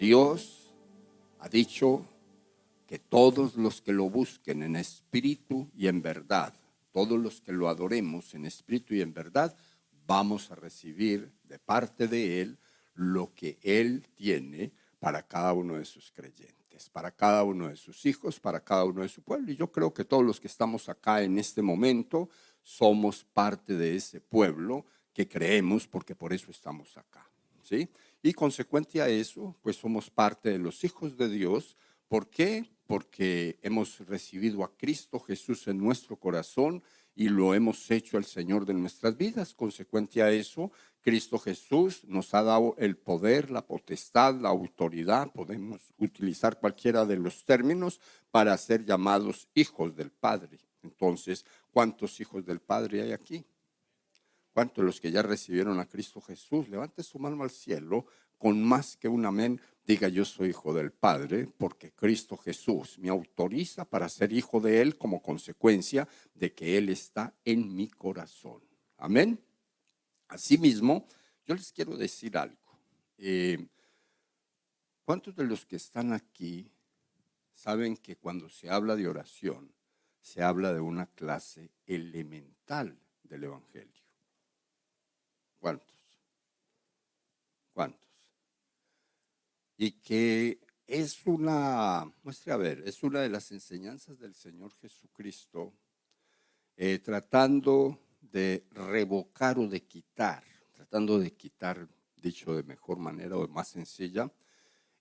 Dios ha dicho que todos los que lo busquen en espíritu y en verdad, todos los que lo adoremos en espíritu y en verdad, vamos a recibir de parte de Él lo que Él tiene para cada uno de sus creyentes, para cada uno de sus hijos, para cada uno de su pueblo. Y yo creo que todos los que estamos acá en este momento somos parte de ese pueblo que creemos, porque por eso estamos acá, ¿sí? Y consecuente a eso, pues somos parte de los hijos de Dios. ¿Por qué? Porque hemos recibido a Cristo Jesús en nuestro corazón y lo hemos hecho el Señor de nuestras vidas. Consecuente a eso, Cristo Jesús nos ha dado el poder, la potestad, la autoridad, podemos utilizar cualquiera de los términos para ser llamados hijos del Padre. Entonces, ¿cuántos hijos del Padre hay aquí? ¿Cuántos de los que ya recibieron a Cristo Jesús? Levante su mano al cielo, con más que un amén, diga: yo soy hijo del Padre, porque Cristo Jesús me autoriza para ser hijo de Él como consecuencia de que Él está en mi corazón. Amén. Asimismo, yo les quiero decir algo. ¿Cuántos de los que están aquí saben que cuando se habla de oración, se habla de una clase elemental del Evangelio? ¿Cuántos? ¿Cuántos? Y que es muestre a ver, es una de las enseñanzas del Señor Jesucristo, tratando de revocar o de quitar, dicho de mejor manera o más sencilla,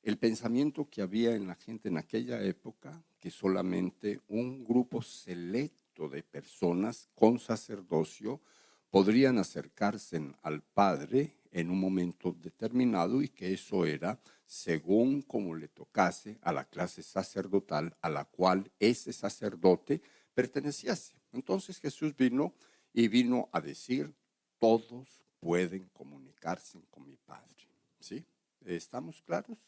el pensamiento que había en la gente en aquella época, que solamente un grupo selecto de personas con sacerdocio podrían acercarse al Padre en un momento determinado, y que eso era según como le tocase a la clase sacerdotal a la cual ese sacerdote perteneciese. Entonces Jesús vino a decir: todos pueden comunicarse con mi Padre. ¿Sí? ¿Estamos claros?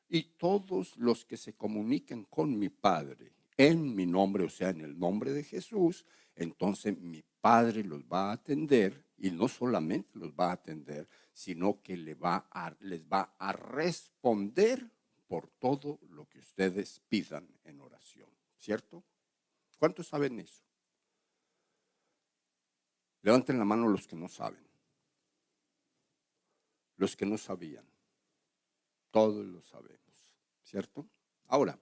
Y todos los que se comuniquen con mi Padre en mi nombre, o sea, en el nombre de Jesús, entonces mi Padre los va a atender, y no solamente los va a atender, sino que les va a responder por todo lo que ustedes pidan en oración. ¿Cierto? ¿Cuántos saben eso? Levanten la mano los que no saben. Los que no sabían. Todos lo sabemos, ¿cierto? Ahora,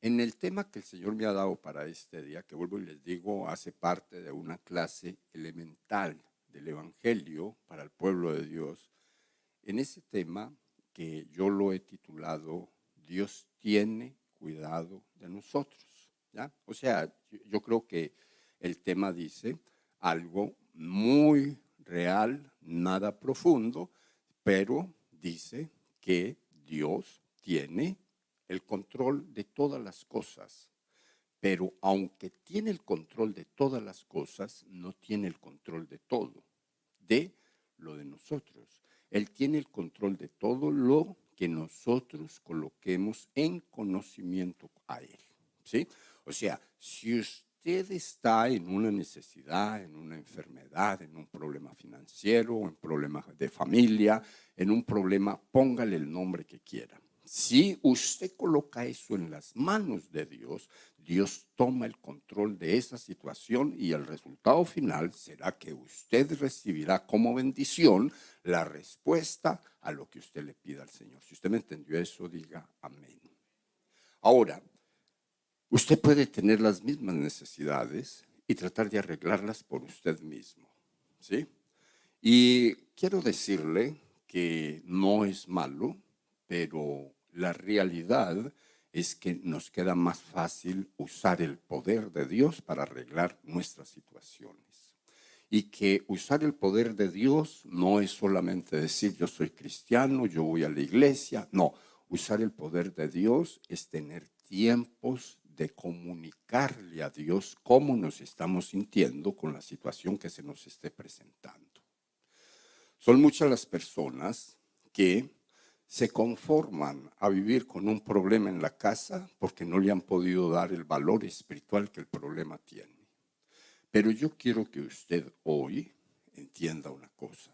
en el tema que el Señor me ha dado para este día, que vuelvo y les digo, hace parte de una clase elemental del Evangelio para el pueblo de Dios, en ese tema que yo lo he titulado: Dios tiene cuidado de nosotros, ¿ya? O sea, yo creo que el tema dice algo muy real, nada profundo, pero dice que Dios tiene el control de todas las cosas. Pero aunque tiene el control de todas las cosas, no tiene el control de todo, de lo de nosotros. Él tiene el control de todo lo que nosotros coloquemos en conocimiento a Él, ¿sí? O sea, si usted está en una necesidad, en una enfermedad, en un problema financiero, en problemas de familia, en un problema, póngale el nombre que quiera. Si usted coloca eso en las manos de Dios, Dios toma el control de esa situación, y el resultado final será que usted recibirá como bendición la respuesta a lo que usted le pida al Señor. Si usted me entendió eso, diga amén. Ahora, usted puede tener las mismas necesidades y tratar de arreglarlas por usted mismo, ¿sí? Y quiero decirle que no es malo, pero la realidad es que nos queda más fácil usar el poder de Dios para arreglar nuestras situaciones. Y que usar el poder de Dios no es solamente decir: yo soy cristiano, yo voy a la iglesia. No, usar el poder de Dios es tener tiempos de comunicarle a Dios cómo nos estamos sintiendo con la situación que se nos esté presentando. Son muchas las personas que se conforman a vivir con un problema en la casa porque no le han podido dar el valor espiritual que el problema tiene. Pero yo quiero que usted hoy entienda una cosa: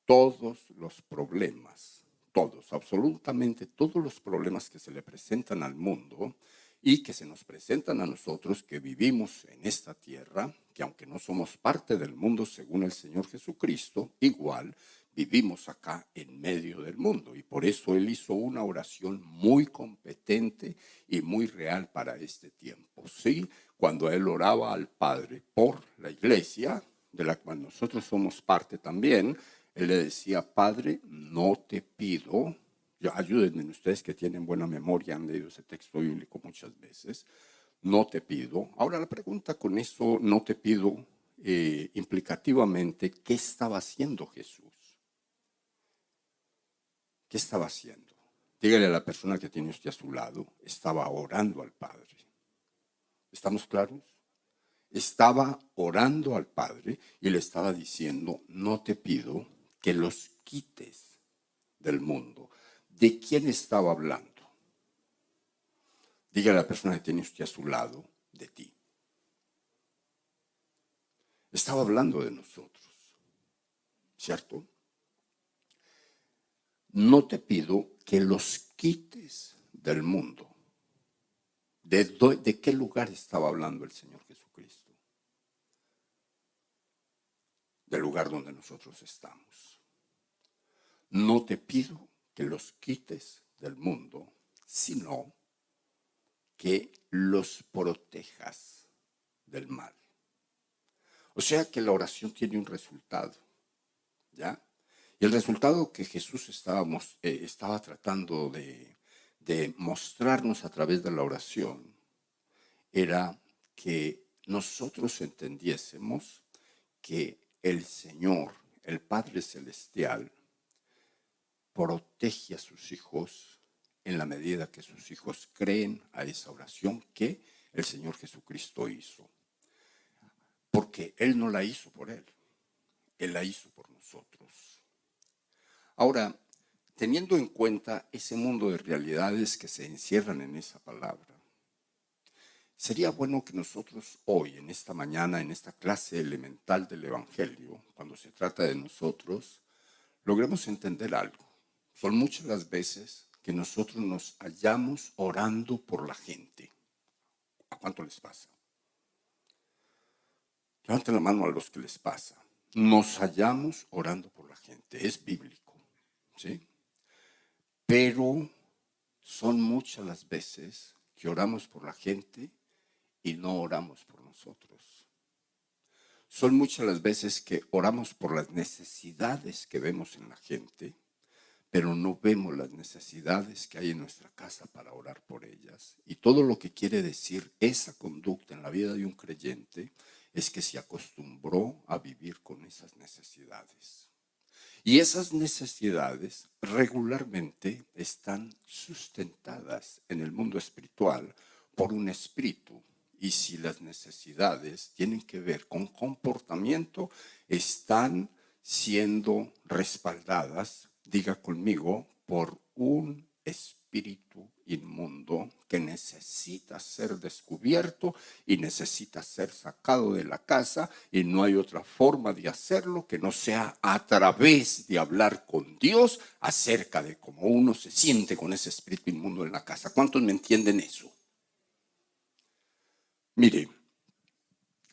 todos los problemas todos, absolutamente todos los problemas que se le presentan al mundo y que se nos presentan a nosotros que vivimos en esta tierra, que aunque no somos parte del mundo según el Señor Jesucristo, igual vivimos acá en medio del mundo. Y por eso Él hizo una oración muy competente y muy real para este tiempo. ¿Sí? Cuando Él oraba al Padre por la iglesia, de la cual nosotros somos parte también, Él le decía: Padre, no te pido, ayúdenme ustedes que tienen buena memoria, han leído ese texto bíblico muchas veces, no te pido. Ahora la pregunta con eso, no te pido, implicativamente, ¿qué estaba haciendo Jesús? ¿Qué estaba haciendo? Dígale a la persona que tiene usted a su lado, estaba orando al Padre. ¿Estamos claros? Estaba orando al Padre y le estaba diciendo: no te pido que los quites del mundo. ¿De quién estaba hablando? Dígale a la persona que tiene usted a su lado, de ti. Estaba hablando de nosotros, ¿cierto? No te pido que los quites del mundo. ¿De qué lugar estaba hablando el Señor Jesucristo? Del lugar donde nosotros estamos. No te pido que los quites del mundo, sino que los protejas del mal. O sea que la oración tiene un resultado, ¿ya? Y el resultado que Jesús estaba tratando de mostrarnos a través de la oración era que nosotros entendiésemos que el Señor, el Padre Celestial, protege a sus hijos en la medida que sus hijos creen a esa oración que el Señor Jesucristo hizo. Porque Él no la hizo por Él, Él la hizo por nosotros. Ahora, teniendo en cuenta ese mundo de realidades que se encierran en esa palabra, sería bueno que nosotros hoy, en esta mañana, en esta clase elemental del Evangelio, cuando se trata de nosotros, logremos entender algo. Son muchas las veces que nosotros nos hallamos orando por la gente. ¿A cuánto les pasa? Levanten la mano a los que les pasa. Nos hallamos orando por la gente. Es bíblico, ¿sí? Pero son muchas las veces que oramos por la gente y no oramos por nosotros. Son muchas las veces que oramos por las necesidades que vemos en la gente, pero no vemos las necesidades que hay en nuestra casa para orar por ellas. Y todo lo que quiere decir esa conducta en la vida de un creyente es que se acostumbró a vivir con esas necesidades. Y esas necesidades regularmente están sustentadas en el mundo espiritual por un espíritu. Y si las necesidades tienen que ver con comportamiento, están siendo respaldadas, diga conmigo, por un espíritu inmundo que necesita ser descubierto y necesita ser sacado de la casa, y no hay otra forma de hacerlo que no sea a través de hablar con Dios acerca de cómo uno se siente con ese espíritu inmundo en la casa. ¿Cuántos me entienden eso? Mire,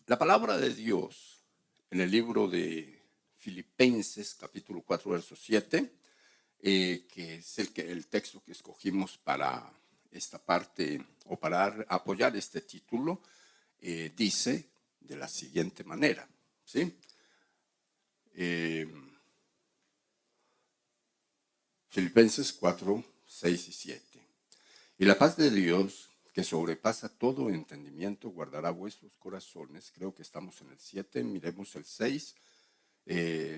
la palabra de Dios en el libro de Filipenses, capítulo 4, verso 7, que es el texto que escogimos para esta parte o para apoyar este título, dice de la siguiente manera, ¿sí? Filipenses 4, 6 y 7. Y la paz de Dios, que sobrepasa todo entendimiento, guardará vuestros corazones. Creo que estamos en el 7, miremos el 6,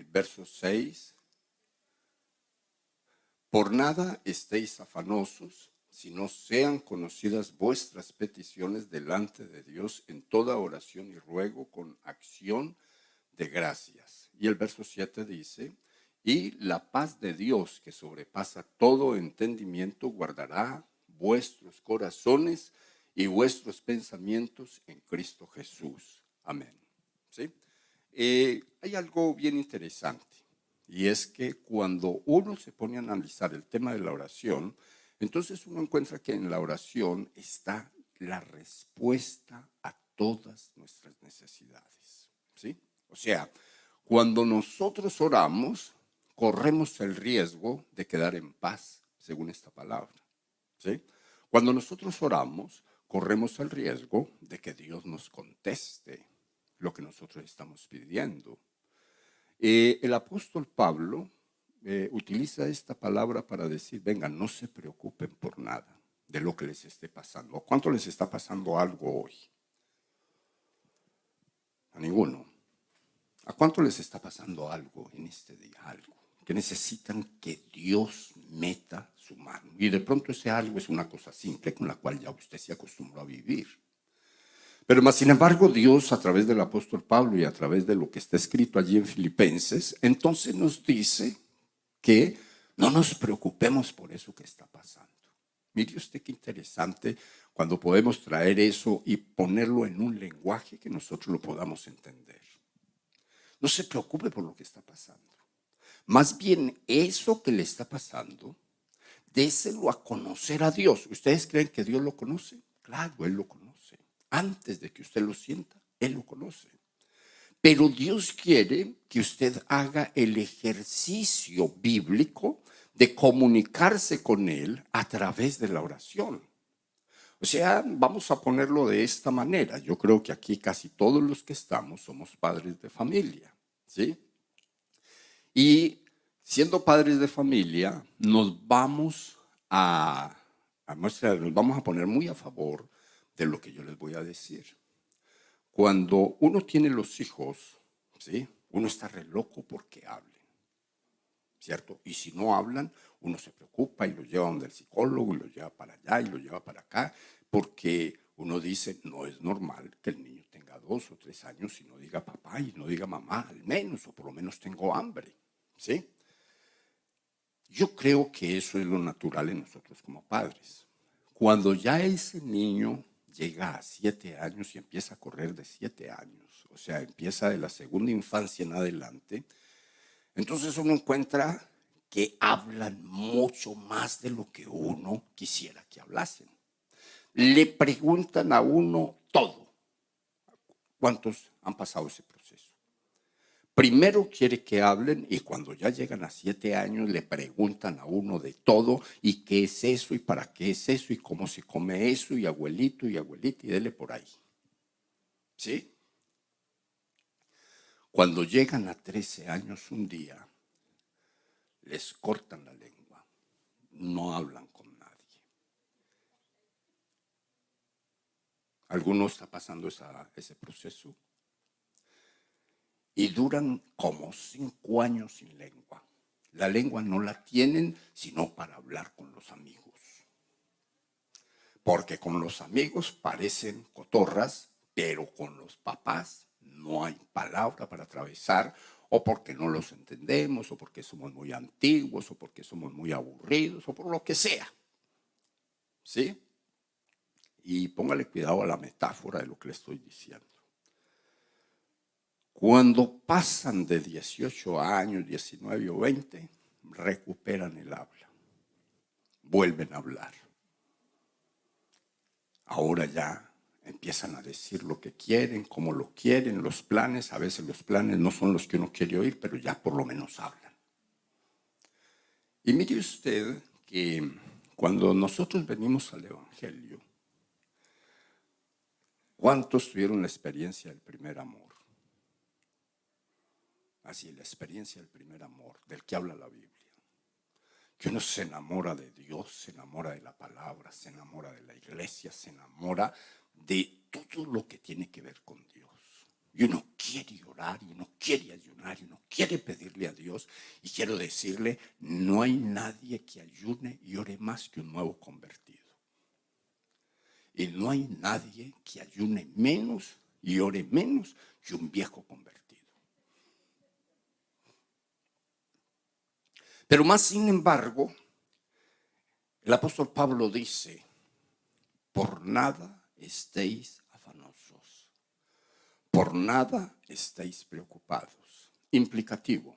verso 6. Por nada estéis afanosos, sino sean conocidas vuestras peticiones delante de Dios en toda oración y ruego con acción de gracias. Y el verso 7 dice: y la paz de Dios, que sobrepasa todo entendimiento, guardará vuestros corazones y vuestros pensamientos en Cristo Jesús. Amén. ¿Sí? Hay algo bien interesante. Y es que cuando uno se pone a analizar el tema de la oración, entonces uno encuentra que en la oración está la respuesta a todas nuestras necesidades, ¿sí? O sea, cuando nosotros oramos, corremos el riesgo de quedar en paz, según esta palabra, ¿sí? Cuando nosotros oramos, corremos el riesgo de que Dios nos conteste lo que nosotros estamos pidiendo. El apóstol Pablo utiliza esta palabra para decir, venga, no se preocupen por nada de lo que les esté pasando. ¿Cuánto les está pasando algo hoy? A ninguno. ¿A cuánto les está pasando algo en este día? Algo que necesitan que Dios meta su mano. Y de pronto ese algo es una cosa simple con la cual ya usted se acostumbró a vivir. Pero más sin embargo, Dios a través del apóstol Pablo y a través de lo que está escrito allí en Filipenses, entonces nos dice que no nos preocupemos por eso que está pasando. Mire usted qué interesante cuando podemos traer eso y ponerlo en un lenguaje que nosotros lo podamos entender. No se preocupe por lo que está pasando. Más bien, eso que le está pasando, déselo a conocer a Dios. ¿Ustedes creen que Dios lo conoce? Claro, Él lo conoce. Antes de que usted lo sienta, Él lo conoce. Pero Dios quiere que usted haga el ejercicio bíblico de comunicarse con Él a través de la oración. O sea, vamos a ponerlo de esta manera. Yo creo que aquí casi todos los que estamos somos padres de familia, ¿sí? Y siendo padres de familia, nos vamos nos vamos a poner muy a favor de lo que yo les voy a decir. Cuando uno tiene los hijos, ¿sí? Uno está re loco porque hablen, ¿cierto? Y si no hablan, uno se preocupa y lo lleva donde el psicólogo y lo lleva para allá y lo lleva para acá, porque uno dice, no es normal que el niño tenga 2 o 3 años y no diga papá y no diga mamá, al menos, o por lo menos tengo hambre, ¿sí? Yo creo que eso es lo natural en nosotros como padres. Cuando ya ese niño llega a 7 años y empieza a correr de 7 años, o sea, empieza de la segunda infancia en adelante, entonces uno encuentra que hablan mucho más de lo que uno quisiera que hablasen. Le preguntan a uno todo. ¿Cuántos han pasado ese proceso? Primero quiere que hablen y cuando ya llegan a 7 años le preguntan a uno de todo y qué es eso y para qué es eso y cómo se come eso y abuelito y abuelita y dele por ahí. ¿Sí? Cuando llegan a 13 años un día, les cortan la lengua, no hablan con nadie. ¿Alguno está pasando ese proceso? Y duran como 5 años sin lengua. La lengua no la tienen sino para hablar con los amigos. Porque con los amigos parecen cotorras, pero con los papás no hay palabra para atravesar, o porque no los entendemos, o porque somos muy antiguos, o porque somos muy aburridos, o por lo que sea. ¿Sí? Y póngale cuidado a la metáfora de lo que le estoy diciendo. Cuando pasan de 18 años, 19 o 20, recuperan el habla, vuelven a hablar. Ahora ya empiezan a decir lo que quieren, cómo lo quieren, los planes. A veces los planes no son los que uno quiere oír, pero ya por lo menos hablan. Y mire usted que cuando nosotros venimos al Evangelio, ¿cuántos tuvieron la experiencia del primer amor? Así, la experiencia del primer amor, del que habla la Biblia. Que uno se enamora de Dios, se enamora de la palabra, se enamora de la iglesia, se enamora de todo lo que tiene que ver con Dios. Y uno quiere orar, y uno quiere ayunar, y uno quiere pedirle a Dios. Y quiero decirle, no hay nadie que ayune y ore más que un nuevo convertido. Y no hay nadie que ayune menos y ore menos que un viejo convertido. Pero más sin embargo, el apóstol Pablo dice, por nada estéis afanosos, por nada estéis preocupados. Implicativo.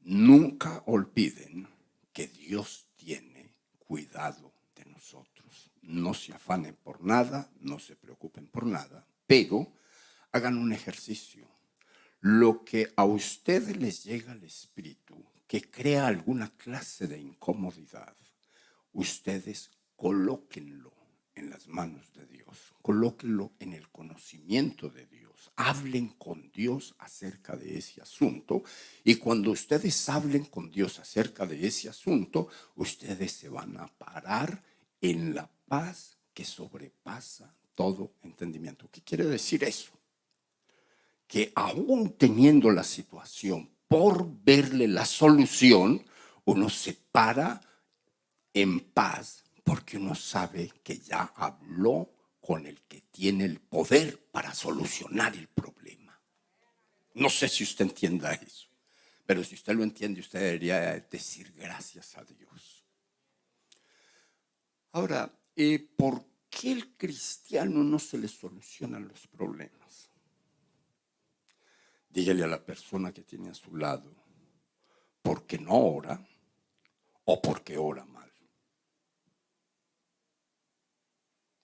nunca olviden que Dios tiene cuidado de nosotros. No se afanen por nada, no se preocupen por nada, pero hagan un ejercicio. Lo que a ustedes les llega al espíritu, que crea alguna clase de incomodidad, ustedes colóquenlo en las manos de Dios, colóquenlo en el conocimiento de Dios, hablen con Dios acerca de ese asunto, y cuando ustedes hablen con Dios acerca de ese asunto, ustedes se van a parar en la paz que sobrepasa todo entendimiento. ¿Qué quiere decir eso? Que aún teniendo la situación, por verle la solución, uno se para en paz porque uno sabe que ya habló con el que tiene el poder para solucionar el problema. No sé si usted entienda eso, pero si usted lo entiende, usted debería decir gracias a Dios. Ahora, ¿por qué el cristiano no se le solucionan los problemas? Dígale a la persona que tiene a su lado, ¿porque no ora o porque ora mal?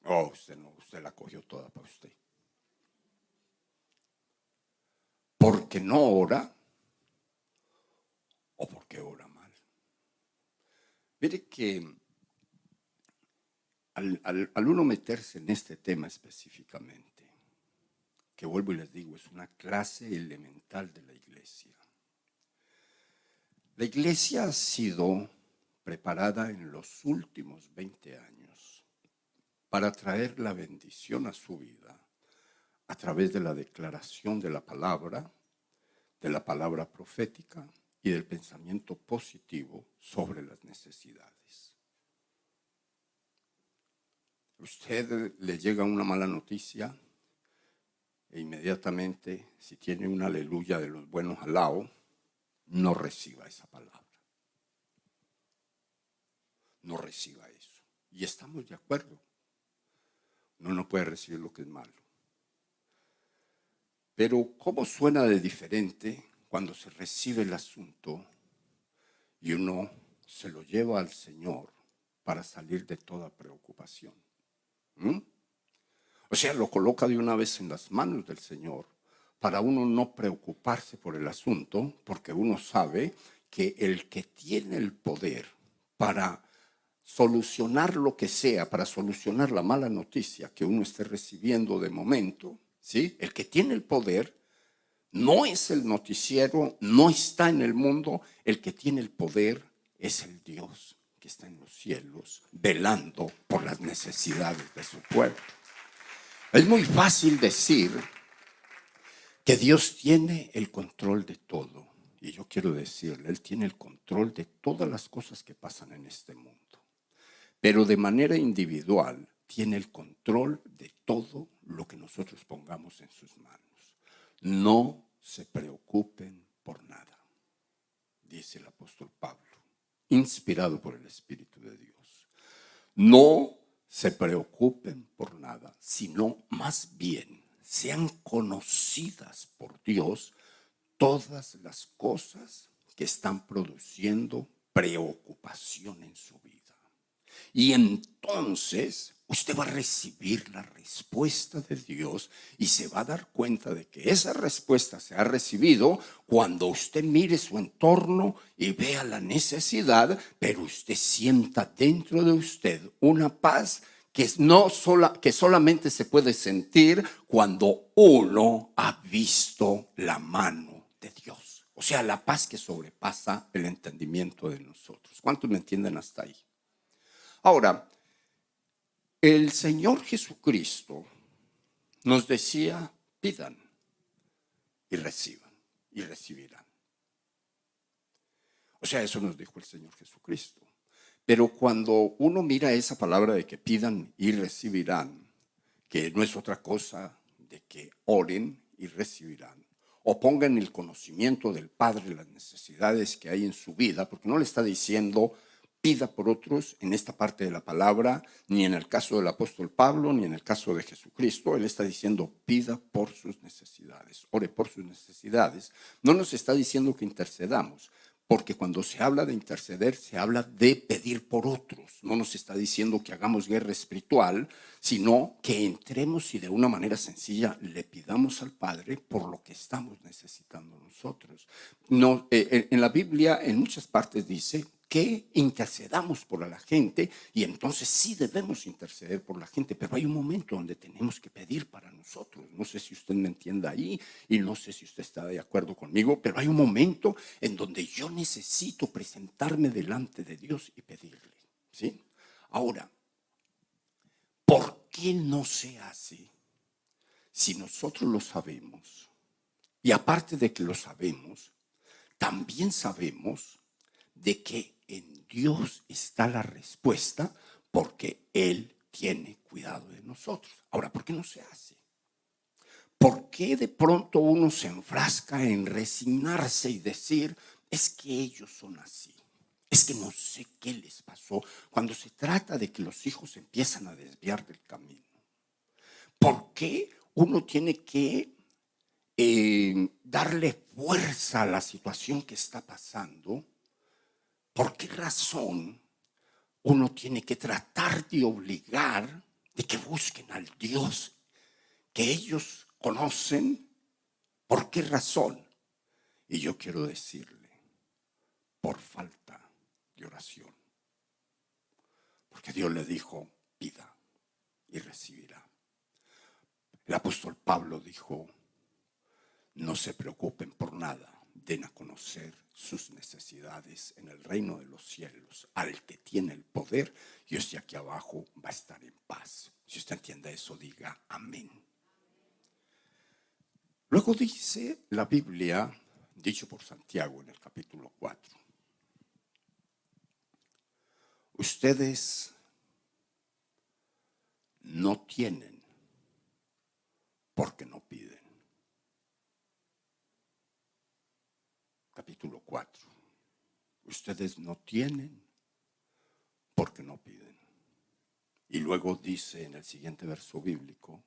Oh, usted no, usted la cogió toda para usted. ¿Porque no ora o porque ora mal? Mire que al uno meterse en este tema específicamente, que vuelvo y les digo, es una clase elemental de la iglesia. La iglesia ha sido preparada en los últimos 20 años para traer la bendición a su vida a través de la declaración de la palabra profética y del pensamiento positivo sobre las necesidades. Usted le llega una mala noticia e inmediatamente, si tiene un aleluya de los buenos al lado, no reciba esa palabra. No reciba eso. Y estamos de acuerdo. Uno no puede recibir lo que es malo. Pero ¿cómo suena de diferente cuando se recibe el asunto y uno se lo lleva al Señor para salir de toda preocupación? O sea, lo coloca de una vez en las manos del Señor para uno no preocuparse por el asunto, porque uno sabe que el que tiene el poder para solucionar lo que sea, para solucionar la mala noticia que uno esté recibiendo de momento, ¿sí? El que tiene el poder no es el noticiero, no está en el mundo, el que tiene el poder es el Dios que está en los cielos, velando por las necesidades de su pueblo. Es muy fácil decir que Dios tiene el control de todo. Y yo quiero decirle, Él tiene el control de todas las cosas que pasan en este mundo. Pero de manera individual tiene el control de todo lo que nosotros pongamos en sus manos. No se preocupen por nada, dice el apóstol Pablo, inspirado por el Espíritu de Dios. No se preocupen por nada, sino más bien sean conocidas por Dios todas las cosas que están produciendo preocupación en su vida. Y entonces usted va a recibir la respuesta de Dios y se va a dar cuenta de que esa respuesta se ha recibido cuando usted mire su entorno y vea la necesidad, pero usted sienta dentro de usted una paz que solamente se puede sentir cuando uno ha visto la mano de Dios. O sea, la paz que sobrepasa el entendimiento de nosotros. ¿Cuántos me entienden hasta ahí? Ahora, el Señor Jesucristo nos decía, pidan y reciban y recibirán. O sea, eso nos dijo el Señor Jesucristo. Pero cuando uno mira esa palabra de que pidan y recibirán, que no es otra cosa de que oren y recibirán, o pongan el conocimiento del Padre las necesidades que hay en su vida, porque no le está diciendo pida por otros en esta parte de la palabra, ni en el caso del apóstol Pablo, ni en el caso de Jesucristo. Él está diciendo pida por sus necesidades, ore por sus necesidades. No nos está diciendo que intercedamos, Porque cuando se habla de interceder, se habla de pedir por otros. No nos está diciendo que hagamos guerra espiritual, sino que entremos y de una manera sencilla le pidamos al Padre por lo que estamos necesitando nosotros. No, en la Biblia, en muchas partes dice que intercedamos por la gente, y entonces sí debemos interceder por la gente, pero hay un momento donde tenemos que pedir para nosotros. No sé si usted me entienda ahí y no sé si usted está de acuerdo conmigo, pero hay un momento en donde yo necesito presentarme delante de Dios y pedirle, ¿sí? Ahora, ¿por qué no se hace si nosotros lo sabemos? Y aparte de que lo sabemos, también sabemos de que en Dios está la respuesta, porque Él tiene cuidado de nosotros. Ahora, ¿por qué no se hace? ¿Por qué de pronto uno se enfrasca en resignarse y decir, es que ellos son así? Es que no sé qué les pasó cuando se trata de que los hijos empiezan a desviar del camino. ¿Por qué uno tiene que darle fuerza a la situación que está pasando? ¿Por qué razón uno tiene que tratar de obligar de que busquen al Dios que ellos conocen? ¿Por qué razón? Y yo quiero decirle, por falta de oración. Porque Dios le dijo, pida y recibirá. El apóstol Pablo dijo, no se preocupen por nada, den a conocer sus necesidades en el reino de los cielos. Al que tiene el poder, y usted aquí abajo va a estar en paz. Si usted entiende eso, diga amén. Luego dice la Biblia, dicho por Santiago en el capítulo 4, ustedes no tienen porque no piden. Capítulo 4. Ustedes no tienen porque no piden. Y luego dice en el siguiente verso bíblico,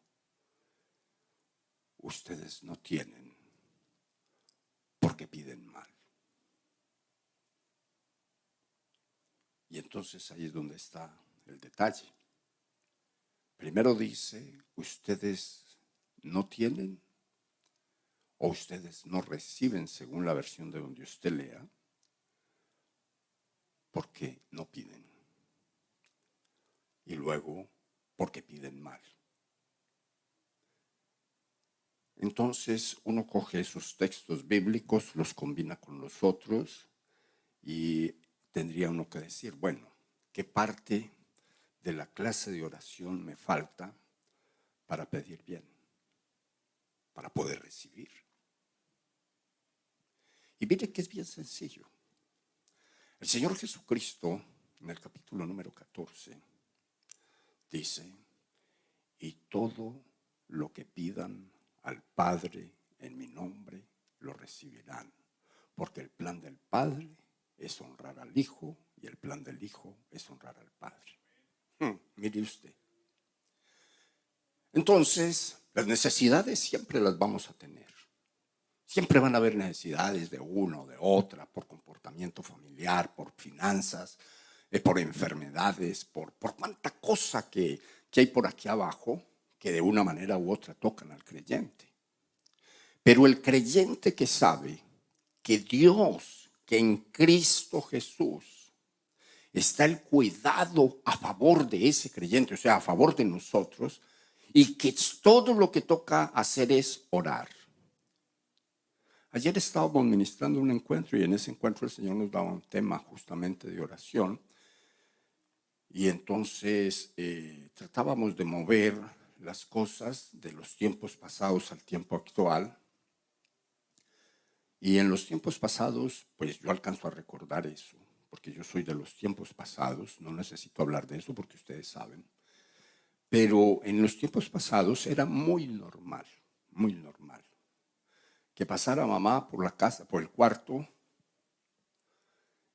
ustedes no tienen porque piden mal. Y entonces ahí es donde está el detalle. Primero dice, ustedes no tienen o ustedes no reciben, según la versión de donde usted lea, porque no piden. Y luego, porque piden mal. Entonces uno coge esos textos bíblicos, los combina con los otros y tendría uno que decir, bueno, ¿qué parte de la clase de oración me falta para pedir bien, para poder recibir? Y mire que es bien sencillo. El Señor Jesucristo, en el capítulo número 14, dice, y todo lo que pidan al Padre en mi nombre, lo recibirán, porque el plan del Padre es honrar al Hijo y el plan del Hijo es honrar al Padre. Mire usted. Entonces, las necesidades siempre las vamos a tener. Siempre van a haber necesidades de uno, de otra, por comportamiento familiar, por finanzas, por enfermedades, por cuánta cosa que hay por aquí abajo que de una manera u otra tocan al creyente. Pero el creyente que sabe que Dios, que en Cristo Jesús está el cuidado a favor de ese creyente, o sea, a favor de nosotros, y que todo lo que toca hacer es orar. Ayer estábamos ministrando un encuentro y en ese encuentro el Señor nos daba un tema justamente de oración y entonces tratábamos de mover las cosas de los tiempos pasados al tiempo actual. Y en los tiempos pasados, pues yo alcanzo a recordar eso, porque yo soy de los tiempos pasados, no necesito hablar de eso porque ustedes saben. Pero en los tiempos pasados era muy normal, que pasara mamá por la casa, por el cuarto,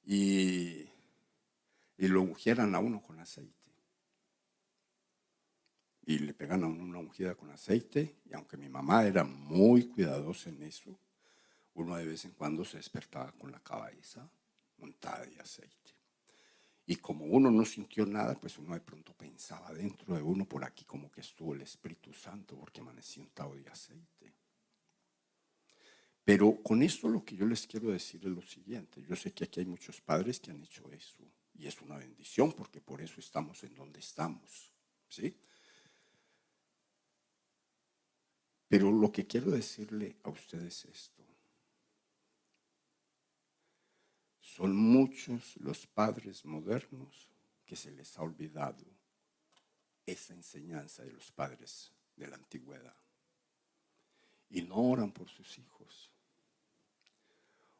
y lo ungieran a uno con aceite. Y le pegan a uno una ungida con aceite, y aunque mi mamá era muy cuidadosa en eso, Uno de vez en cuando se despertaba con la cabeza montada de aceite. Y como uno no sintió nada, pues uno de pronto pensaba dentro de uno, por aquí como que estuvo el Espíritu Santo, porque amanecí untado de aceite. Pero con esto lo que yo les quiero decir es lo siguiente. Yo sé que aquí hay muchos padres que han hecho eso, y es una bendición, porque por eso estamos en donde estamos, ¿sí? Pero lo que quiero decirle a ustedes es esto. Son muchos los padres modernos que se les ha olvidado esa enseñanza de los padres de la antigüedad. Y no oran por sus hijos.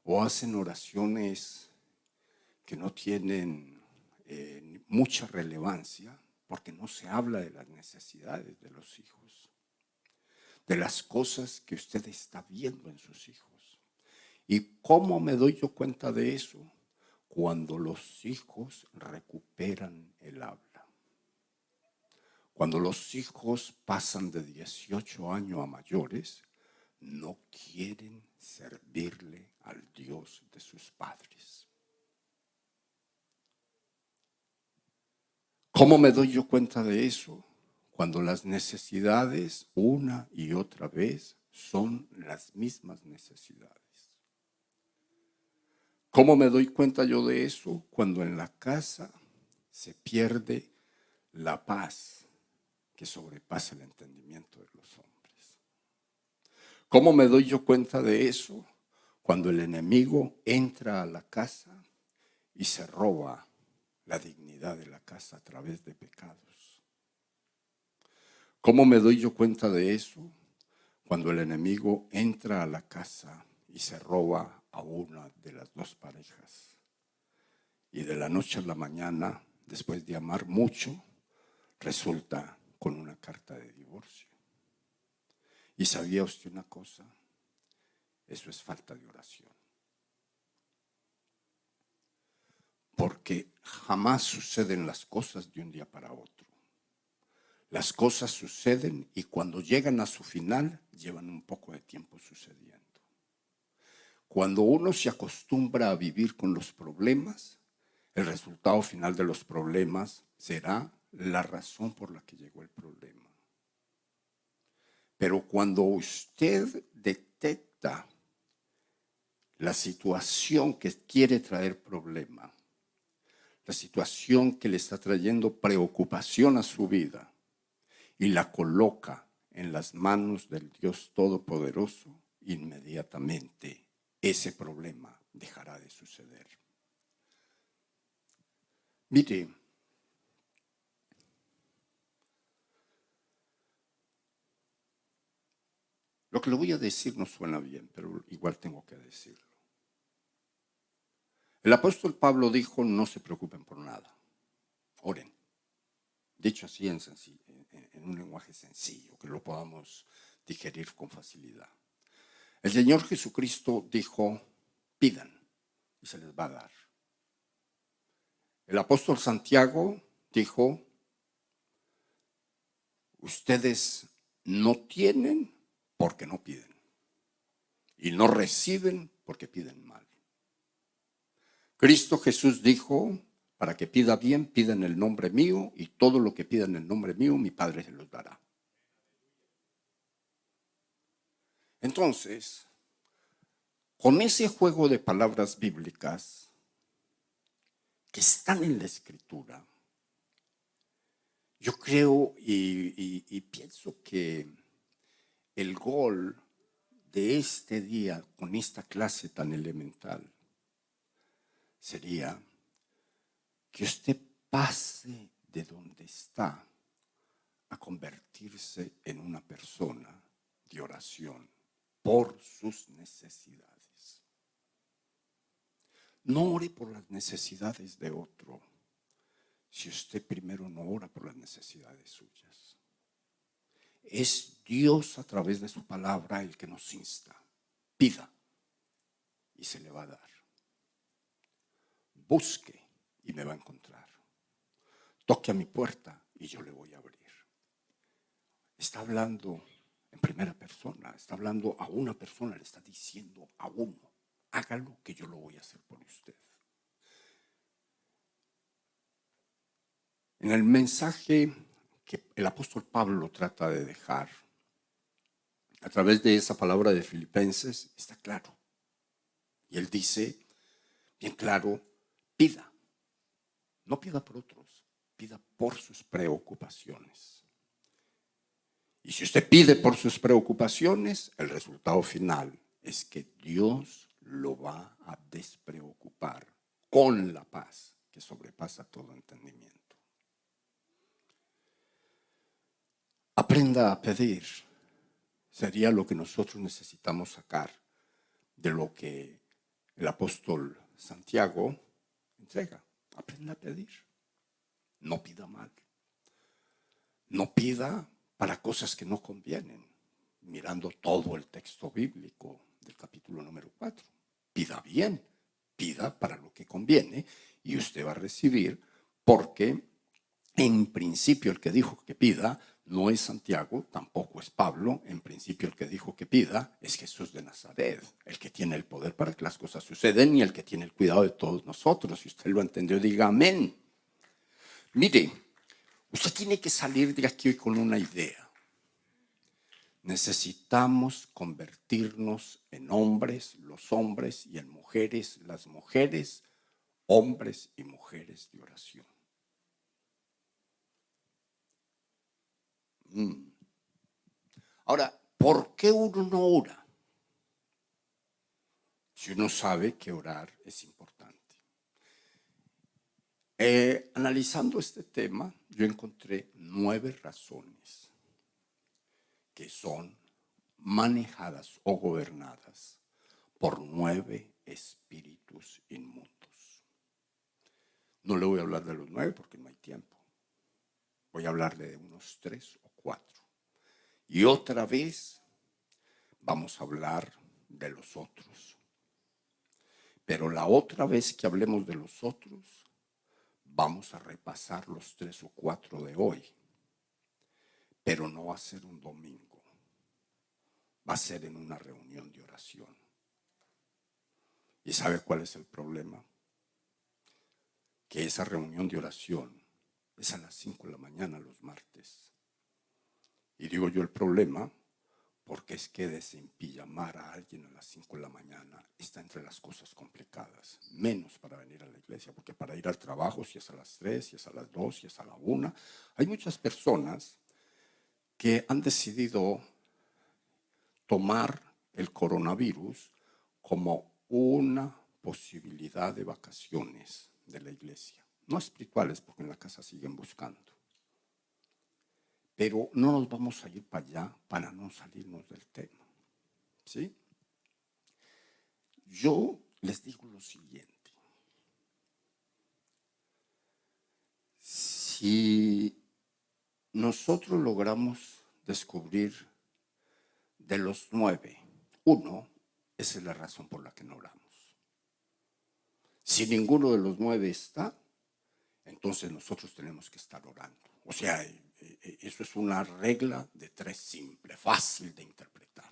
O hacen oraciones que no tienen mucha relevancia porque no se habla de las necesidades de los hijos, de las cosas que usted está viendo en sus hijos. ¿Y cómo me doy yo cuenta de eso? Cuando los hijos recuperan el habla. Cuando los hijos pasan de 18 años a mayores, no quieren servirle al Dios de sus padres. ¿Cómo me doy yo cuenta de eso? Cuando las necesidades una y otra vez son las mismas necesidades. ¿Cómo me doy cuenta yo de eso? Cuando en la casa se pierde la paz que sobrepasa el entendimiento de los hombres. ¿Cómo me doy yo cuenta de eso? Cuando el enemigo entra a la casa y se roba la dignidad de la casa a través de pecados. ¿Cómo me doy yo cuenta de eso? Cuando el enemigo entra a la casa y se roba a una de las dos parejas. Y de la noche a la mañana, después de amar mucho, resulta con una carta de divorcio. ¿Y sabía usted una cosa? Eso es falta de oración. Porque jamás suceden las cosas de un día para otro. Las cosas suceden y cuando llegan a su final, llevan un poco de tiempo sucediendo. Cuando uno se acostumbra a vivir con los problemas, el resultado final de los problemas será la razón por la que llegó el problema. Pero cuando usted detecta la situación que quiere traer problema, la situación que le está trayendo preocupación a su vida y la coloca en las manos del Dios Todopoderoso, inmediatamente ese problema dejará de suceder. Mire, lo que le voy a decir no suena bien, pero igual tengo que decirlo. El apóstol Pablo dijo, no se preocupen por nada, oren. Dicho así en un lenguaje sencillo, que lo podamos digerir con facilidad. El Señor Jesucristo dijo, pidan y se les va a dar. El apóstol Santiago dijo, ustedes no tienen porque no piden y no reciben porque piden mal. Cristo Jesús dijo, para que pida bien, pida en el nombre mío y todo lo que pida en el nombre mío, mi Padre se los dará. Entonces, con ese juego de palabras bíblicas que están en la Escritura, yo creo y pienso que el gol de este día con esta clase tan elemental sería que usted pase de donde está a convertirse en una persona de oración por sus necesidades. No ore por las necesidades de otro si usted primero no ora por las necesidades suyas. Es Dios a través de su palabra el que nos insta. Pida y se le va a dar. Busque y me va a encontrar. Toque a mi puerta y yo le voy a abrir. Está hablando en primera persona, está hablando a una persona, le está diciendo a uno, hágalo que yo lo voy a hacer por usted. En el mensaje que el apóstol Pablo trata de dejar, a través de esa palabra de Filipenses, está claro. Y él dice, bien claro, pida. No pida por otros, pida por sus preocupaciones. Y si usted pide por sus preocupaciones, el resultado final es que Dios lo va a despreocupar con la paz que sobrepasa todo entendimiento. Aprenda a pedir. Sería lo que nosotros necesitamos sacar de lo que el apóstol Santiago entrega. Aprenda a pedir. No pida mal. No pida para cosas que no convienen, mirando todo el texto bíblico del capítulo número 4. Pida bien, pida para lo que conviene y usted va a recibir, porque en principio el que dijo que pida no es Santiago, tampoco es Pablo. En principio el que dijo que pida es Jesús de Nazaret, el que tiene el poder para que las cosas sucedan y el que tiene el cuidado de todos nosotros. Si usted lo entendió, diga amén. Mire, usted tiene que salir de aquí hoy con una idea. Necesitamos convertirnos en hombres, los hombres, y en mujeres, las mujeres, hombres y mujeres de oración. Ahora, ¿por qué uno no ora? Si uno sabe que orar es importante. Analizando este tema, yo encontré 9 razones que son manejadas o gobernadas por 9 espíritus inmundos. No le voy a hablar de los 9 porque no hay tiempo. Voy a hablarle de unos 3 o 4. Y otra vez vamos a hablar de los otros. Pero la otra vez que hablemos de los otros, vamos a repasar los 3 o 4 de hoy. Pero no va a ser un domingo. Va a ser en una reunión de oración. ¿Y sabe cuál es el problema? Que esa reunión de oración es a las 5 de la mañana los martes. Y digo yo el problema porque es que desempillamar a alguien a las 5 de la mañana está entre las cosas complicadas, menos para venir a la iglesia, porque para ir al trabajo, si es a las 3, si es a las 2, si es a la 1, hay muchas personas que han decidido tomar el coronavirus como una posibilidad de vacaciones de la iglesia. No espirituales, porque en la casa siguen buscando. Pero no nos vamos a ir para allá para no salirnos del tema. ¿Sí? Yo les digo lo siguiente. Si nosotros logramos descubrir de los 9, uno, esa es la razón por la que no oramos. Si ninguno de los 9 está, entonces nosotros tenemos que estar orando. O sea, eso es una regla de 3 simple, fácil de interpretar.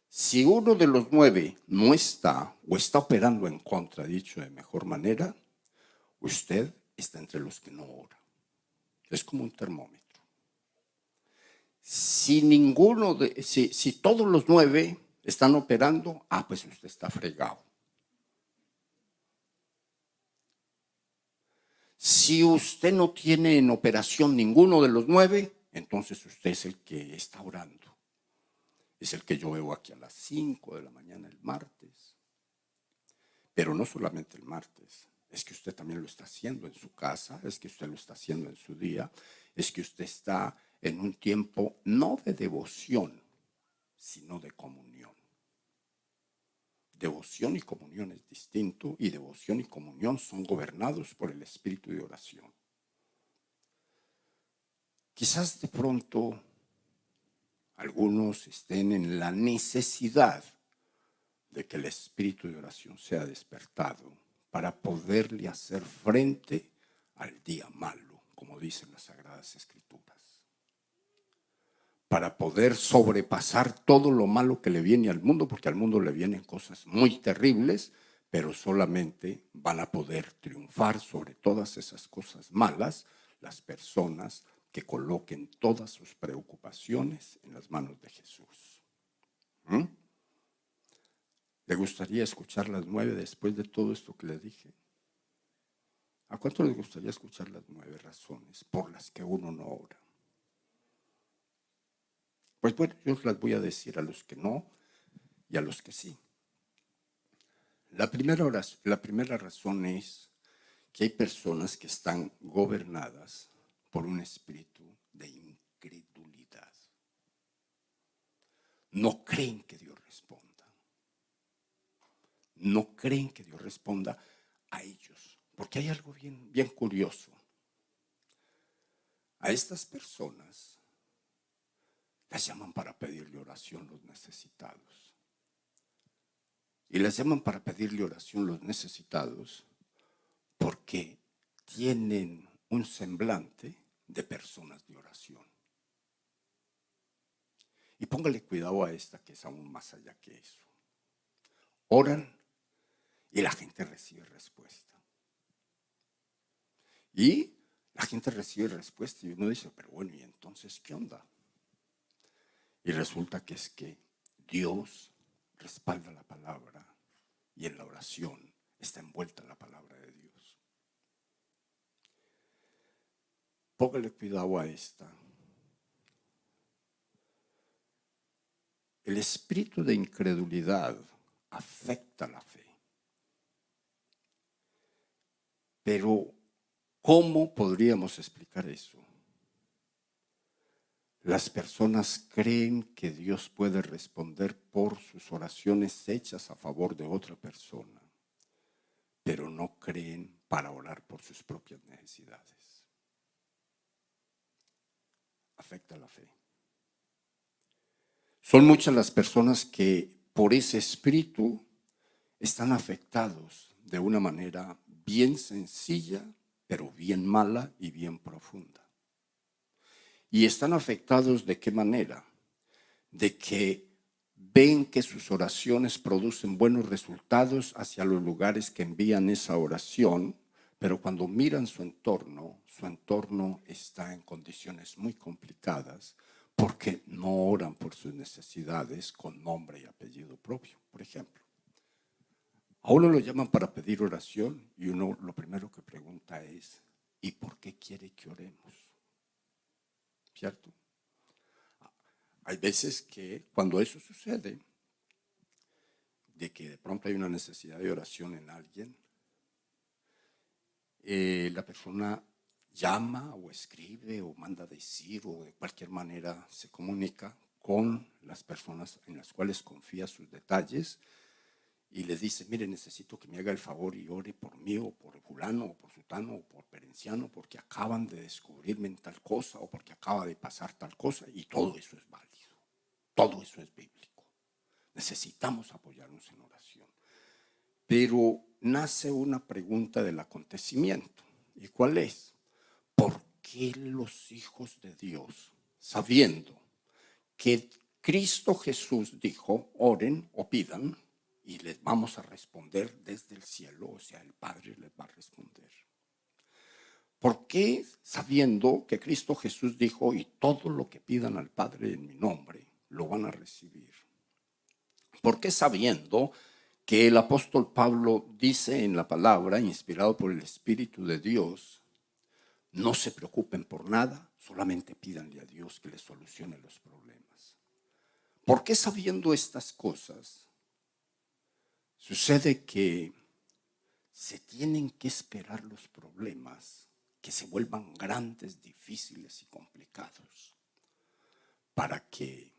Si uno de los 9 no está o está operando en contra, dicho de mejor manera, usted está entre los que no ora. Es como un termómetro. Si todos los 9 están operando, pues usted está fregado. Si usted no tiene en operación ninguno de los 9, entonces usted es el que está orando. Es el que yo veo aquí a las 5 de la mañana el martes. Pero no solamente el martes, es que usted también lo está haciendo en su casa, es que usted lo está haciendo en su día, es que usted está en un tiempo no de devoción, sino de comunión. Devoción y comunión es distinto, y devoción y comunión son gobernados por el espíritu de oración. Quizás de pronto algunos estén en la necesidad de que el espíritu de oración sea despertado para poderle hacer frente al día malo, como dicen las Sagradas Escrituras. para poder sobrepasar todo lo malo que le viene al mundo, porque al mundo le vienen cosas muy terribles, pero solamente van a poder triunfar sobre todas esas cosas malas las personas que coloquen todas sus preocupaciones en las manos de Jesús. ¿Mm? ¿Le gustaría escuchar las 9 después de todo esto que le dije? ¿A cuánto les gustaría escuchar las 9 razones por las que uno no ora? Pues bueno, yo las voy a decir a los que no y a los que sí. La primera razón es que hay personas que están gobernadas por un espíritu de incredulidad. No creen que Dios responda. No creen que Dios responda a ellos. Porque hay algo bien, bien curioso. A estas personas las llaman para pedirle oración los necesitados. Y las llaman para pedirle oración los necesitados porque tienen un semblante de personas de oración. Y póngale cuidado a esta que es aún más allá que eso. Oran y la gente recibe respuesta. Y la gente recibe respuesta y uno dice, pero bueno, ¿y entonces qué onda? Y resulta que es que Dios respalda la palabra y en la oración está envuelta la palabra de Dios. Póngale cuidado a esta. El espíritu de incredulidad afecta la fe. Pero, ¿cómo podríamos explicar eso? Las personas creen que Dios puede responder por sus oraciones hechas a favor de otra persona, pero no creen para orar por sus propias necesidades. Afecta la fe. Son muchas las personas que por ese espíritu están afectados de una manera bien sencilla, pero bien mala y bien profunda. Y están afectados ¿de qué manera? De que ven que sus oraciones producen buenos resultados hacia los lugares que envían esa oración, pero cuando miran su entorno está en condiciones muy complicadas porque no oran por sus necesidades con nombre y apellido propio. Por ejemplo, a uno lo llaman para pedir oración y uno lo primero que pregunta es, ¿y por qué quiere que oremos? ¿Cierto? Hay veces que cuando eso sucede, de que de pronto hay una necesidad de oración en alguien, la persona llama o escribe o manda decir o de cualquier manera se comunica con las personas en las cuales confía sus detalles y les dice, mire, necesito que me haga el favor y ore por mí o por fulano o por sutano o por perenciano porque acaban de descubrirme en tal cosa o porque acaba de pasar tal cosa y todo eso es válido, todo eso es bíblico. Necesitamos apoyarnos en oración. Pero nace una pregunta del acontecimiento. ¿Y cuál es? ¿Por qué los hijos de Dios, sabiendo que Cristo Jesús dijo, oren o pidan, y les vamos a responder desde el cielo, o sea, el Padre les va a responder? ¿Por qué sabiendo que Cristo Jesús dijo, y todo lo que pidan al Padre en mi nombre, lo van a recibir? ¿Por qué sabiendo que el apóstol Pablo dice en la palabra, inspirado por el Espíritu de Dios, no se preocupen por nada, solamente pídanle a Dios que les solucione los problemas? ¿Por qué sabiendo estas cosas sucede que se tienen que esperar los problemas que se vuelvan grandes, difíciles y complicados para que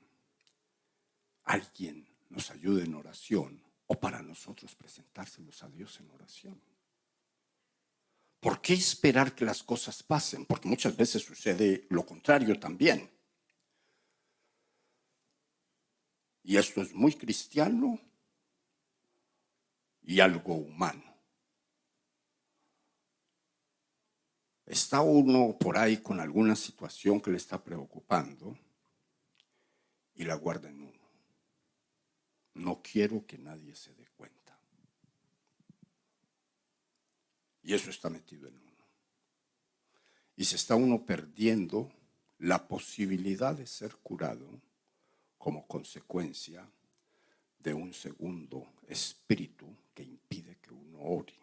alguien nos ayude en oración o para nosotros presentárselos a Dios en oración? ¿Por qué esperar que las cosas pasen? Porque muchas veces sucede lo contrario también. Y esto es muy cristiano y algo humano. Está uno por ahí con alguna situación que le está preocupando y la guarda en uno. No quiero que nadie se dé cuenta. Y eso está metido en uno. Y se está uno perdiendo la posibilidad de ser curado como consecuencia de un segundo espíritu que impide que uno ore,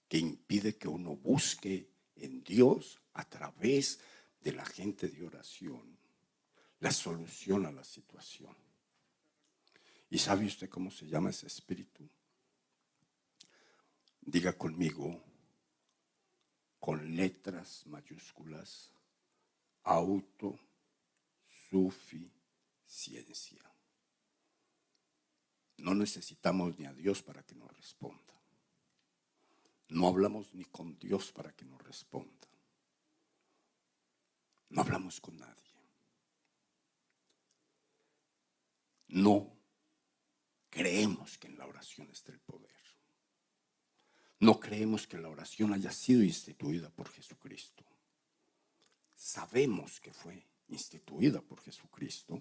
que impide que uno busque en Dios a través de la gente de oración la solución a la situación. ¿Y sabe usted cómo se llama ese espíritu? Diga conmigo, con letras mayúsculas, autosuficiencia. No necesitamos ni a Dios para que nos responda. No hablamos ni con Dios para que nos responda. No hablamos con nadie. No creemos que en la oración está el poder. No creemos que la oración haya sido instituida por Jesucristo. Sabemos que fue instituida por Jesucristo,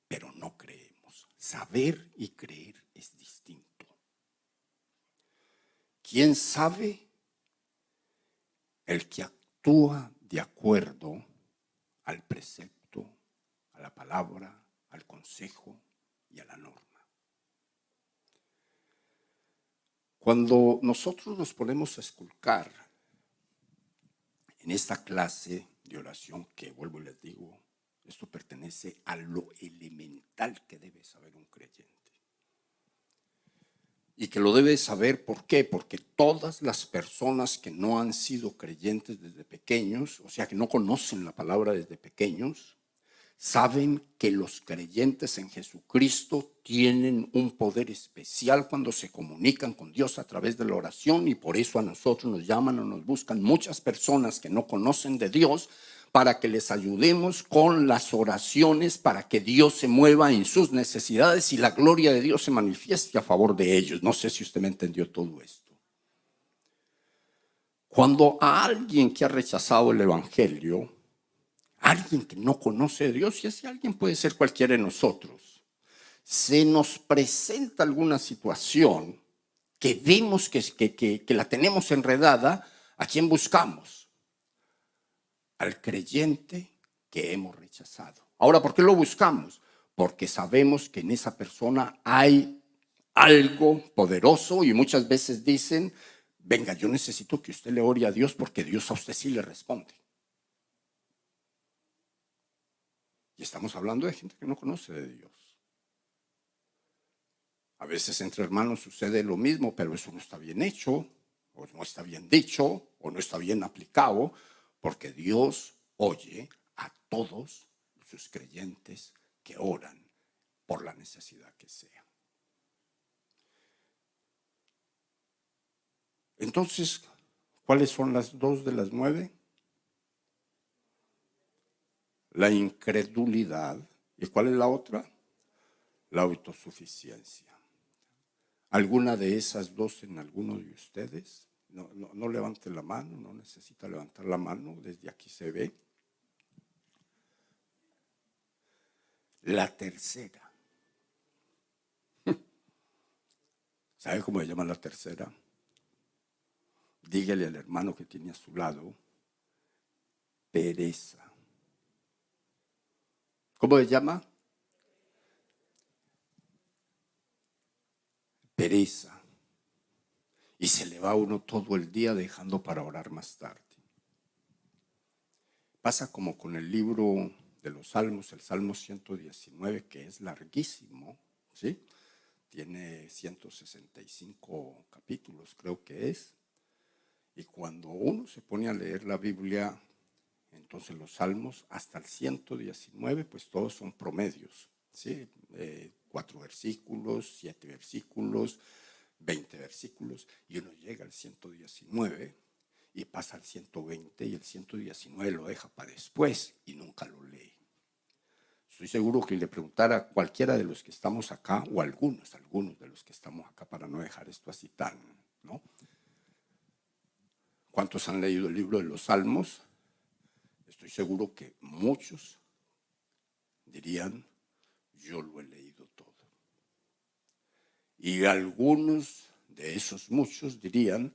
pero no creemos. Saber y creer es distinto. ¿Quién sabe? El que actúa de acuerdo al precepto, a la palabra, al consejo y a la norma. Cuando nosotros nos ponemos a esculcar en esta clase de oración, que vuelvo y les digo, esto pertenece a lo elemental que debe saber un creyente. Y que lo debe saber, ¿por qué? Porque todas las personas que no han sido creyentes desde pequeños, o sea, que no conocen la palabra desde pequeños, saben que los creyentes en Jesucristo tienen un poder especial cuando se comunican con Dios a través de la oración, y por eso a nosotros nos llaman o nos buscan muchas personas que no conocen de Dios para que les ayudemos con las oraciones, para que Dios se mueva en sus necesidades y la gloria de Dios se manifieste a favor de ellos. No sé si usted me entendió todo esto. Cuando a alguien que ha rechazado el evangelio, alguien que no conoce a Dios, y ese alguien puede ser cualquiera de nosotros, se nos presenta alguna situación que vemos que la tenemos enredada, ¿a quién buscamos? Al creyente que hemos rechazado. Ahora, ¿por qué lo buscamos? Porque sabemos que en esa persona hay algo poderoso, y muchas veces dicen, venga, yo necesito que usted le ore a Dios porque Dios a usted sí le responde. Y estamos hablando de gente que no conoce de Dios. A veces entre hermanos sucede lo mismo, pero eso no está bien hecho, o no está bien dicho, o no está bien aplicado, porque Dios oye a todos sus creyentes que oran por la necesidad que sea. Entonces, ¿cuáles son las 2 de las 9? La incredulidad. ¿Y cuál es la otra? La autosuficiencia. ¿Alguna de esas 2 en alguno de ustedes? No levante la mano, no necesita levantar la mano, desde aquí se ve. La tercera. ¿Sabe cómo se llama la tercera? Dígale al hermano que tiene a su lado, pereza. ¿Cómo se llama? Pereza. Y se le va uno todo el día dejando para orar más tarde. Pasa como con el libro de los Salmos, el Salmo 119, que es larguísimo, ¿sí? Tiene 165 capítulos, creo que es. Y cuando uno se pone a leer la Biblia, entonces los Salmos, hasta el 119, pues todos son promedios, ¿sí? 4 versículos, 7 versículos, 20 versículos, y uno llega al 119 y pasa al 120, y el 119 lo deja para después y nunca lo lee. Estoy seguro que le preguntara a cualquiera de los que estamos acá, o algunos de los que estamos acá, para no dejar esto así tan, ¿no? ¿Cuántos han leído el libro de los Salmos? Estoy seguro que muchos dirían, yo lo he leído todo. Y algunos de esos muchos dirían,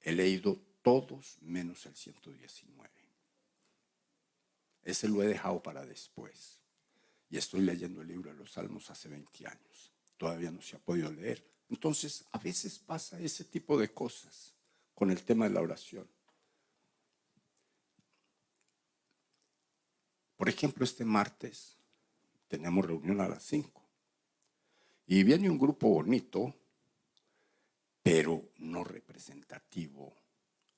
he leído todos menos el 119. Ese lo he dejado para después. Y estoy leyendo el libro de los Salmos hace 20 años. Todavía no se ha podido leer. Entonces, a veces pasa ese tipo de cosas con el tema de la oración. Por ejemplo, este martes tenemos reunión a las 5. Y viene un grupo bonito, pero no representativo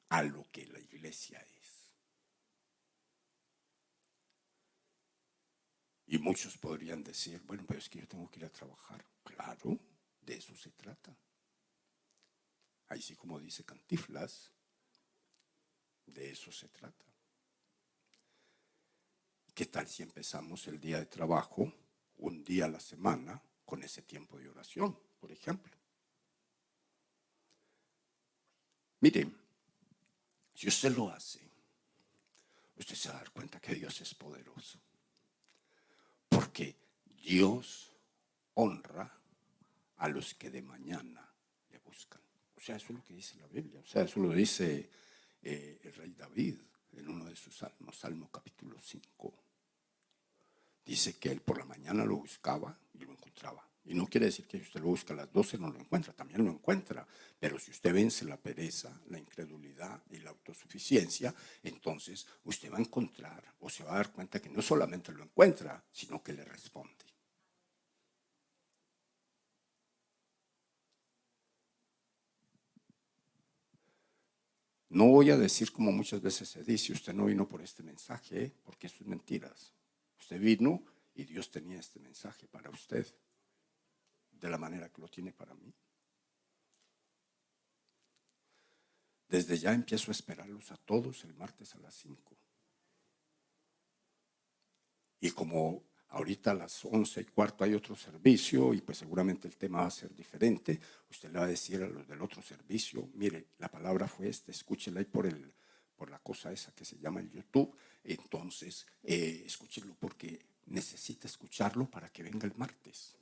a lo que la iglesia es. Y muchos podrían decir, bueno, pero es que yo tengo que ir a trabajar. Claro, de eso se trata. Ahí sí, como dice Cantinflas, de eso se trata. ¿Qué tal si empezamos el día de trabajo, un día a la semana, con ese tiempo de oración, por ejemplo? Miren, si usted lo hace, usted se va a dar cuenta que Dios es poderoso. Porque Dios honra a los que de mañana le buscan. O sea, eso es lo que dice la Biblia. O sea, eso lo dice el rey David en uno de sus salmos, Salmo capítulo 5. Dice que él por la mañana lo buscaba y lo encontraba. Y no quiere decir que si usted lo busca a las 12 no lo encuentra, también lo encuentra. Pero si usted vence la pereza, la incredulidad y la autosuficiencia, entonces usted va a encontrar o se va a dar cuenta que no solamente lo encuentra, sino que le responde. No voy a decir como muchas veces se dice, usted no vino por este mensaje, porque eso es mentiras. Usted vino y Dios tenía este mensaje para usted, de la manera que lo tiene para mí. Desde ya empiezo a esperarlos a todos el martes a las 5. Y como ahorita a las 11:15 hay otro servicio y pues seguramente el tema va a ser diferente, usted le va a decir a los del otro servicio, mire, la palabra fue esta, escúchela ahí por la cosa esa que se llama el YouTube, entonces escúchelo porque necesita escucharlo para que venga el martes.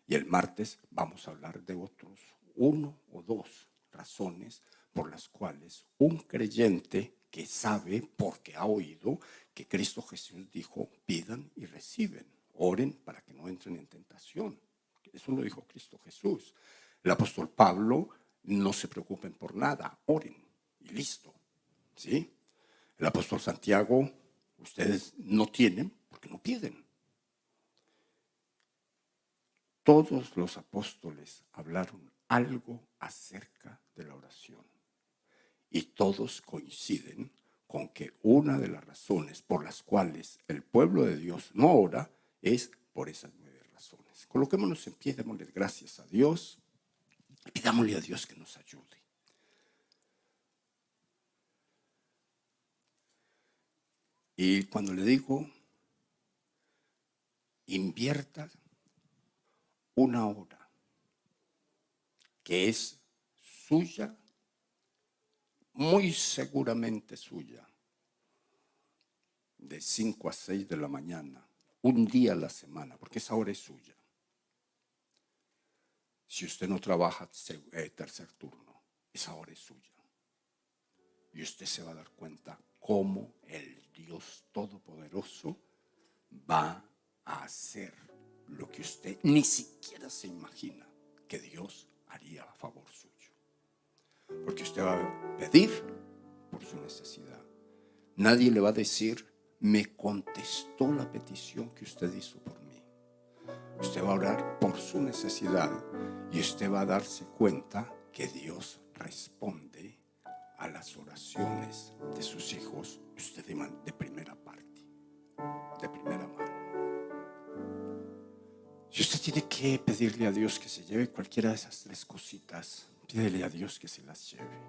Y el martes vamos a hablar de otros 1 o 2 razones por las cuales un creyente que sabe, porque ha oído, que Cristo Jesús dijo, pidan y reciben, oren para que no entren en tentación. Eso lo dijo Cristo Jesús. El apóstol Pablo, no se preocupen por nada, oren y listo. ¿Sí? El apóstol Santiago, ustedes no tienen porque no piden. Todos los apóstoles hablaron algo acerca de la oración y todos coinciden con que una de las razones por las cuales el pueblo de Dios no ora es por esas 9 razones. Coloquémonos en pie, démosle gracias a Dios y pidámosle a Dios que nos ayude. Y cuando le digo, invierta 1 hora, que es suya, muy seguramente suya, de 5 a 6 de la mañana, un día a la semana, porque esa hora es suya. Si usted no trabaja tercer turno, esa hora es suya. Y usted se va a dar cuenta cómo el Dios Todopoderoso va a hacer lo que usted ni siquiera se imagina que Dios haría a favor suyo. Porque usted va a pedir por su necesidad. Nadie le va a decir, me contestó la petición que usted hizo por mí. Usted va a orar por su necesidad y usted va a darse cuenta que Dios responde a las oraciones de sus hijos, usted de primera parte, de primera mano. Si usted tiene que pedirle a Dios que se lleve cualquiera de esas 3 cositas, pídele a Dios que se las lleve.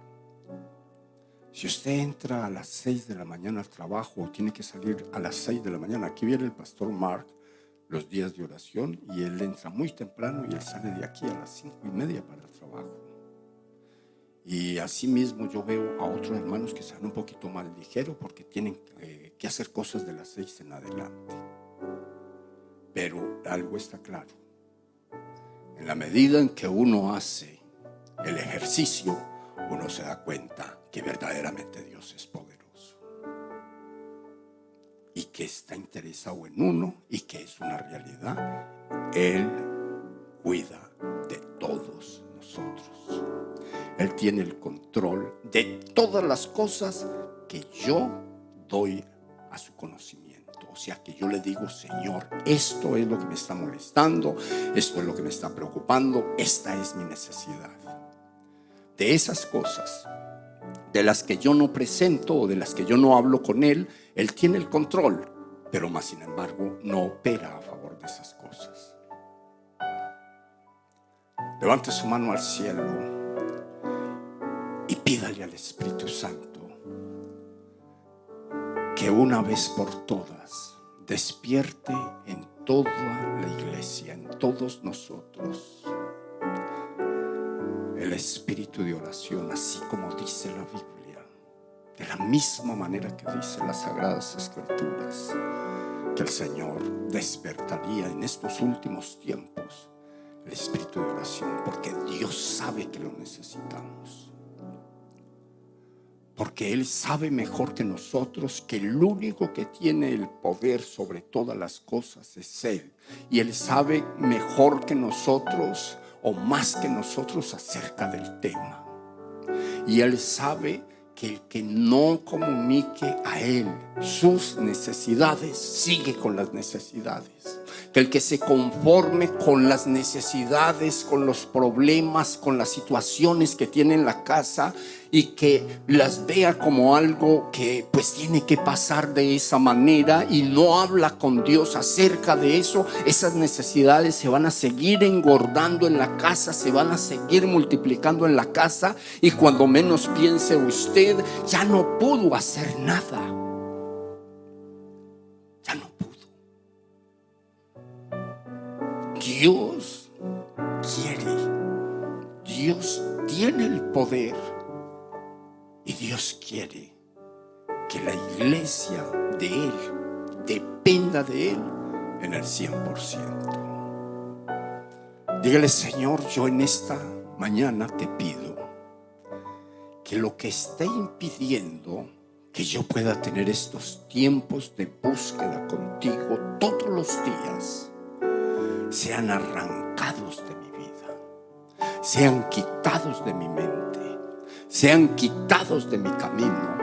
Si usted entra a las 6 de la mañana al trabajo o tiene que salir a las 6 de la mañana, aquí viene el pastor Mark los días de oración y él entra muy temprano y él sale de aquí a las 5:30 para el trabajo. Y así mismo yo veo a otros hermanos que salen un poquito más ligero porque tienen que hacer cosas de las 6 en adelante. Pero algo está claro: en la medida en que uno hace el ejercicio, uno se da cuenta que verdaderamente Dios es poderoso y que está interesado en uno y que es una realidad. Él cuida de todos nosotros. Él tiene el control de todas las cosas que yo doy a su conocimiento. O sea, que yo le digo: Señor, esto es lo que me está molestando, esto es lo que me está preocupando, esta es mi necesidad. De esas cosas de las que yo no presento o de las que yo no hablo con Él, Él tiene el control, pero más sin embargo no opera a favor de esas cosas. Levante su mano al cielo y pídale al Espíritu Santo que una vez por todas despierte en toda la iglesia, en todos nosotros, el espíritu de oración, así como dice la Biblia, de la misma manera que dice las Sagradas Escrituras, que el Señor despertaría en estos últimos tiempos el espíritu de oración, porque Dios sabe que lo necesitamos. Porque Él sabe mejor que nosotros que el único que tiene el poder sobre todas las cosas es Él. Y Él sabe mejor que nosotros o más que nosotros acerca del tema. Y Él sabe que el que no comunique a Él sus necesidades sigue con las necesidades. Que el que se conforme con las necesidades, con los problemas, con las situaciones que tiene en la casa y que las vea como algo que pues tiene que pasar de esa manera y no habla con Dios acerca de eso, esas necesidades se van a seguir engordando en la casa, se van a seguir multiplicando en la casa, y cuando menos piense usted, ya no pudo hacer nada. Ya no pudo. Dios quiere, Dios tiene el poder y Dios quiere que la iglesia de Él dependa de Él en el 100%. Dígale: Señor, yo en esta mañana te pido que lo que esté impidiendo que yo pueda tener estos tiempos de búsqueda contigo todos los días sean arrancados de mi vida, sean quitados de mi mente, sean quitados de mi camino,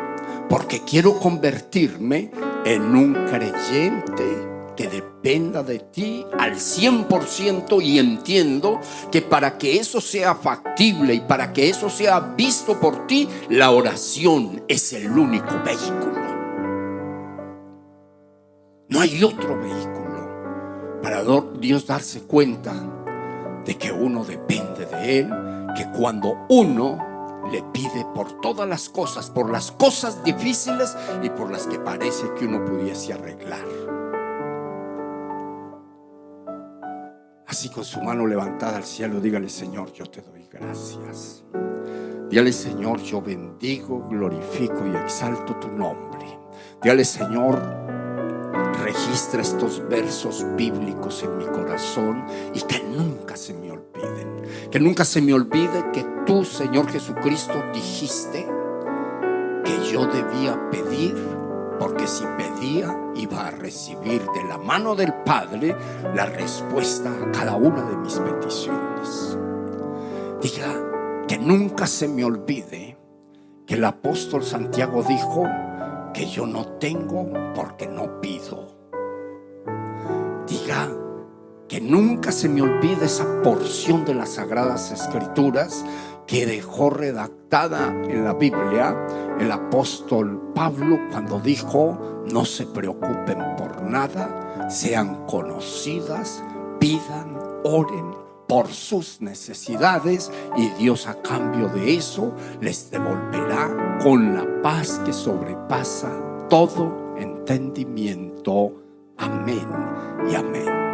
porque quiero convertirme en un creyente que dependa de ti al 100%, y entiendo que para que eso sea factible y para que eso sea visto por ti, la oración es el único vehículo. No hay otro vehículo para Dios darse cuenta de que uno depende de Él, que cuando uno le pide por todas las cosas, por las cosas difíciles y por las que parece que uno pudiese arreglar. Así, con su mano levantada al cielo, dígale: Señor, yo te doy gracias. Dígale: Señor, yo bendigo, glorifico y exalto tu nombre. Dígale: Señor, registra estos versos bíblicos en mi corazón y que nunca se me olviden. Que nunca se me olvide que tú, Señor Jesucristo, dijiste que yo debía pedir, porque si pedía iba a recibir de la mano del Padre la respuesta a cada una de mis peticiones. Diga: que nunca se me olvide que el apóstol Santiago dijo que yo no tengo porque no pido. Diga: que nunca se me olvide esa porción de las Sagradas Escrituras que dejó redactada en la Biblia el apóstol Pablo cuando dijo: no se preocupen por nada, sean conocidas, pidan, oren por sus necesidades, y Dios a cambio de eso les devolverá con la paz que sobrepasa todo entendimiento. Amén y amén.